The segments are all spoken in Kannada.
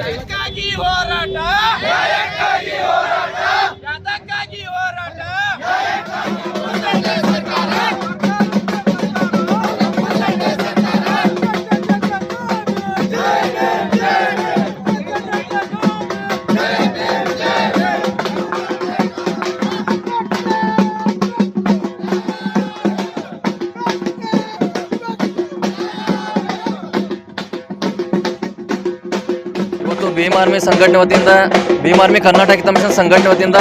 ಯಾತಕ್ಕಾಗಿ ಹೋರಾಟ ಯಾತಕ್ಕಾಗಿ ಹೋರಾಟ ಭೀಮ್ ಆರ್ಮಿ ಸಂಘಟನೆ ವತಿಯಿಂದ ಭೀಮ್ ಆರ್ಮಿ ಕರ್ನಾಟಕ ಕಮಿಷನ್ ಸಂಘಟನೆ ವತಿಯಿಂದ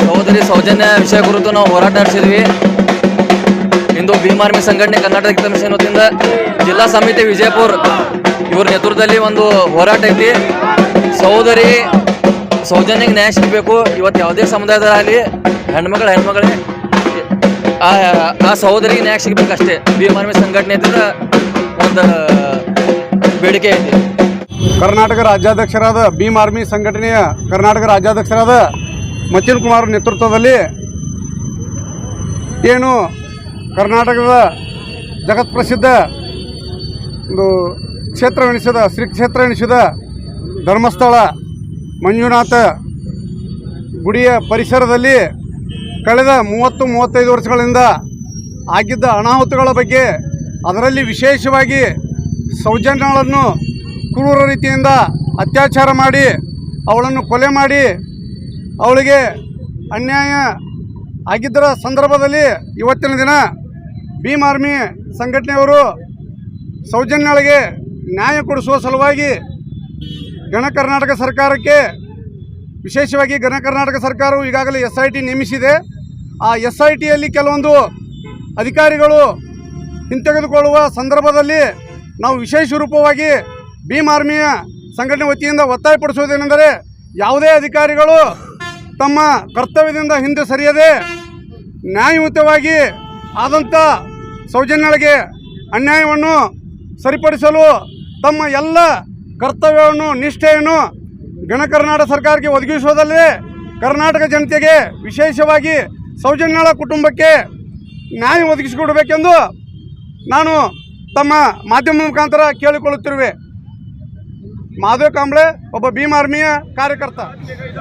ಸಹೋದರಿ ಸೌಜನ್ಯ ವಿಷಯ ಕುರಿತು ನಾವು ಹೋರಾಟ ನಡೆಸಿದ್ವಿ. ಇಂದು ಭೀಮ್ ಆರ್ಮಿ ಸಂಘಟನೆ ಕರ್ನಾಟಕ ಕಮಿಷನ್ ವತಿಯಿಂದ ಜಿಲ್ಲಾ ಸಮಿತಿ ವಿಜಯಪುರ ಇವ್ರ ನೇತೃತ್ವದಲ್ಲಿ ಒಂದು ಹೋರಾಟ ಐತಿ. ಸಹೋದರಿ ಸೌಜನ್ಯಗೆ ನ್ಯಾಯ ಸಿಗಬೇಕು. ಇವತ್ತು ಯಾವುದೇ ಸಮುದಾಯದಲ್ಲಿ ಹೆಣ್ಮಗಳೇ ಆ ಸಹೋದರಿಗೆ ನ್ಯಾಯ ಸಿಗಬೇಕಷ್ಟೇ. ಭೀಮ್ ಆರ್ಮಿ ಸಂಘಟನೆಯಿಂದ ಒಂದು ಬೇಡಿಕೆ ಐತಿ. ಕರ್ನಾಟಕ ರಾಜ್ಯಾಧ್ಯಕ್ಷರಾದ ಭೀಮ್ ಆರ್ಮಿ ಸಂಘಟನೆಯ ಕರ್ನಾಟಕ ರಾಜ್ಯಾಧ್ಯಕ್ಷರಾದ ಮಚಿನ್ ಕುಮಾರ್ ನೇತೃತ್ವದಲ್ಲಿ ಏನು ಕರ್ನಾಟಕದ ಜಗತ್ಪ್ರಸಿದ್ಧ ಒಂದು ಕ್ಷೇತ್ರವೆನಿಸಿದ ಶ್ರೀ ಕ್ಷೇತ್ರ ಎನಿಸಿದ ಧರ್ಮಸ್ಥಳ ಮಂಜುನಾಥ ಗುಡಿಯ ಪರಿಸರದಲ್ಲಿ ಕಳೆದ 30-35 ವರ್ಷಗಳಿಂದ ಆಗಿದ್ದ ಅನಾಹುತಗಳ ಬಗ್ಗೆ, ಅದರಲ್ಲಿ ವಿಶೇಷವಾಗಿ ಸೌಜನ್ಯಗಳನ್ನು ಕ್ರೂರ ರೀತಿಯಿಂದ ಅತ್ಯಾಚಾರ ಮಾಡಿ ಅವಳನ್ನು ಕೊಲೆ ಮಾಡಿ ಅವಳಿಗೆ ಅನ್ಯಾಯ ಆಗಿದ್ದರ ಸಂದರ್ಭದಲ್ಲಿ ಇವತ್ತಿನ ದಿನ ಭೀಮ್ ಆರ್ಮಿ ಸಂಘಟನೆಯವರು ಸೌಜನ್ಯಗಳಿಗೆ ನ್ಯಾಯ ಕೊಡಿಸುವ ಸಲುವಾಗಿ ಗಣ ಕರ್ನಾಟಕ ಸರ್ಕಾರಕ್ಕೆ, ವಿಶೇಷವಾಗಿ ಗಣ ಕರ್ನಾಟಕ ಸರ್ಕಾರವು ಈಗಾಗಲೇ SIT ನೇಮಿಸಿದೆ. ಆ SITಯಲ್ಲಿ ಕೆಲವೊಂದು ಅಧಿಕಾರಿಗಳು ಹಿಂತೆಗೆದುಕೊಳ್ಳುವ ಸಂದರ್ಭದಲ್ಲಿ ನಾವು ವಿಶೇಷ ರೂಪವಾಗಿ ಭೀಮ್ ಆರ್ಮಿಯ ಸಂಘಟನೆ ವತಿಯಿಂದ ಒತ್ತಾಯಪಡಿಸುವುದೇನೆಂದರೆ, ಯಾವುದೇ ಅಧಿಕಾರಿಗಳು ತಮ್ಮ ಕರ್ತವ್ಯದಿಂದ ಹಿಂದೆ ಸರಿಯದೆ ನ್ಯಾಯಯುತವಾಗಿ ಆದಂಥ ಸೌಜನ್ಯಗಳಿಗೆ ಅನ್ಯಾಯವನ್ನು ಸರಿಪಡಿಸಲು ತಮ್ಮ ಎಲ್ಲ ಕರ್ತವ್ಯವನ್ನು ನಿಷ್ಠೆಯನ್ನು ಗಣ ಕರ್ನಾಟಕ ಸರ್ಕಾರಕ್ಕೆ ಒದಗಿಸುವುದಲ್ಲದೆ ಕರ್ನಾಟಕ ಜನತೆಗೆ, ವಿಶೇಷವಾಗಿ ಸೌಜನ್ಯಳ ಕುಟುಂಬಕ್ಕೆ ನ್ಯಾಯ ಒದಗಿಸಿಕೊಡಬೇಕೆಂದು ನಾನು ತಮ್ಮ ಮಾಧ್ಯಮ ಮುಖಾಂತರ ಕೇಳಿಕೊಳ್ಳುತ್ತಿರುವೆ. ಮಾಧವ ಕಾಂಬ್ಳೆ, ಒಬ್ಬ ಭೀಮ್ ಆರ್ಮಿಯ ಕಾರ್ಯಕರ್ತ.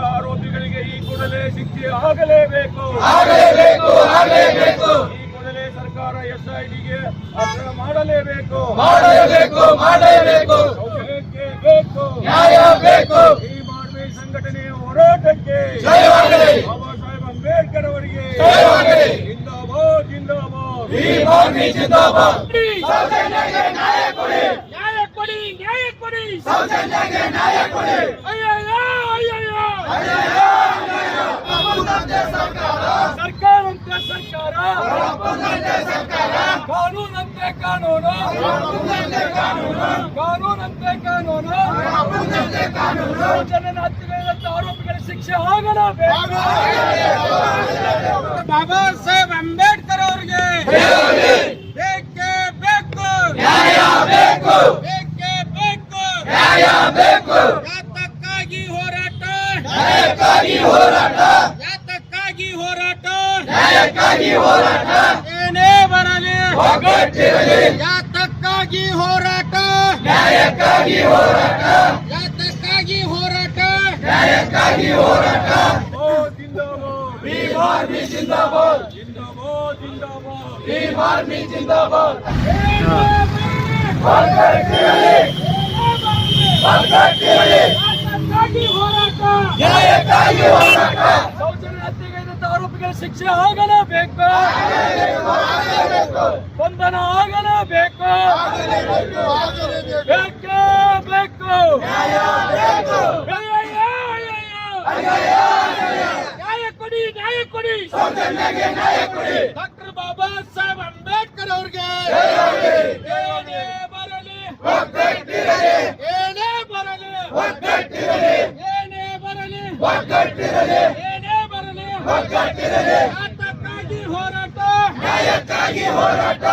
ಆರೋಪಿಗಳಿಗೆ ಈ ಕೂಡಲೇ ಶಿಕ್ಷೆ ಆಗಲೇಬೇಕು. ಈ ಕೂಡಲೇ ಸರ್ಕಾರ SITಗೆ ಅರ್ಪಣೆ ಮಾಡಲೇಬೇಕು. ಸೌಜನ್ಯಕ್ಕೆ ಬೇಕು ನ್ಯಾಯ ಬೇಕು. ಭೀಮ್ ಆರ್ಮಿ ಸಂಘಟನೆಯ ಹೋರಾಟಕ್ಕೆ ಬಾಬಾ ಸಾಹೇಬ್ ಅಂಬೇಡ್ಕರ್ ಅವರಿಗೆ ಜಿಂದಾಬಾದ್ ಜಿಂದಾಬಾದ್. ಭೀಮ್ ಆರ್ಮಿ ಜಿಂದಾಬಾದ್. ಸೌಜನ್ಯಗೆ ನ್ಯಾಯ ಕೊಡಿ, ನ್ಯಾಯ ಕೊಡಿ, ನ್ಯಾಯ ಕೊಡಿ. ಸೌಜನ್ಯಗೆ ನ್ಯಾಯ ಕೊಡಿ. ಅಯ್ಯಯ್ಯೋ ಅಯ್ಯಯ್ಯೋ ಅಯ್ಯಯ್ಯೋ ಅಯ್ಯಯ್ಯೋ. ಅಪ್ಪುದಂತೆ ಸರ್ಕಾರ, ಸರ್ಕಾರಂತೆ ಸರ್ಕಾರ, ಅಪ್ಪುದಂತೆ ಸರ್ಕಾರ. ಕಾನೂನಂತೆ ಕಾನೂನು, ಅಪ್ಪುದಂತೆ ಕಾನೂನು. ಕಾನೂನಂತೆ ಕಾನೂನು, ಅಪ್ಪುದಂತೆ ಕಾನೂನು. ಸೌಜನ್ಯನ ಹತ್ಯೆಗೈದಂತ ಆರೋಪಿಗಳ ಶಿಕ್ಷೆ ಆಗಲೇಬೇಕು. ಬಾಬಾ ಸಾಹೇಬ್ ಅಂಬೇಡ್ಕರ್ ಅವರಿಗೆ ಬೇಕೇ ಬೇಕು ನ್ಯಾಯ ಬೇಕು. ಬೇಕೇ ಬೇಕು ನ್ಯಾಯ ಬೇಕು. ಯಾತಕ್ಕಾಗಿ ಹೋರಾಟ, ನ್ಯಾಯಕ್ಕಾಗಿ ಹೋರಾಟ. ಯಾತಕ್ಕಾಗಿ ಹೋರಾಟ, ನ್ಯಾಯಕ್ಕಾಗಿ ಹೋರಾಟ. ಏನೇ ಬರಲಿ ಒಗ್ಗಟ್ಟಿರಲಿ. ಯಾತಕ್ಕಾಗಿ ಹೋರಾಟ, ನ್ಯಾಯಕ್ಕಾಗಿ ಹೋರಾಟ. ಯಾತಕ್ಕಾಗಿ ಹೋರಾಟ, ನ್ಯಾಯಕ್ಕಾಗಿ ಹೋರಾಟ. ಭೀಮ್ ಆರ್ಮಿ ಜಿಂದಾಬಾದ್, ಜಿಂದಾಬಾದ್ ಜಿಂದಾಬಾದ್. ಭೀಮ್ ಆರ್ಮಿ ಜಿಂದಾಬಾದ್. ಯಾತಕ್ಕಾಗಿ ಹೋರಾಟ, ನ್ಯಾಯಕ್ಕಾಗಿ ಹೋರಾಟ. ಸೌಜನ್ಯ ಹತ್ಯೆಗೈದಂತ ಆರೋಪಿಗಳ ಶಿಕ್ಷೆ ಆಗಲೇಬೇಕು. ಬಂಧನ ಆಗಲೇಬೇಕು. ಬೇಕೇ ಬೇಕು ನ್ಯಾಯ ಬೇಕು. ನ್ಯಾಯ ಕೊಡಿ, ನ್ಯಾಯ ಕೊಡಿ. ಸೌಜನ್ಯಗೆ ನ್ಯಾಯ ಕೊಡಿ. ಡಾಕ್ಟರ್ ಬಾಬಾ ಸಾಹೇಬ್ ಅಂಬೇಡ್ಕರ್ ಅವ್ರಿಗೆ ಏನೇ ಬರಲಿ ಒಗ್ಗಟ್ಟಿರಲಿ. ಏನೇ ಬರಲಿ ಒಗ್ಗಟ್ಟಿರಲಿ. ಏನೇ ಬರಲಿ ಯಾತಕ್ಕಾಗಿ ಹೋರಾಟ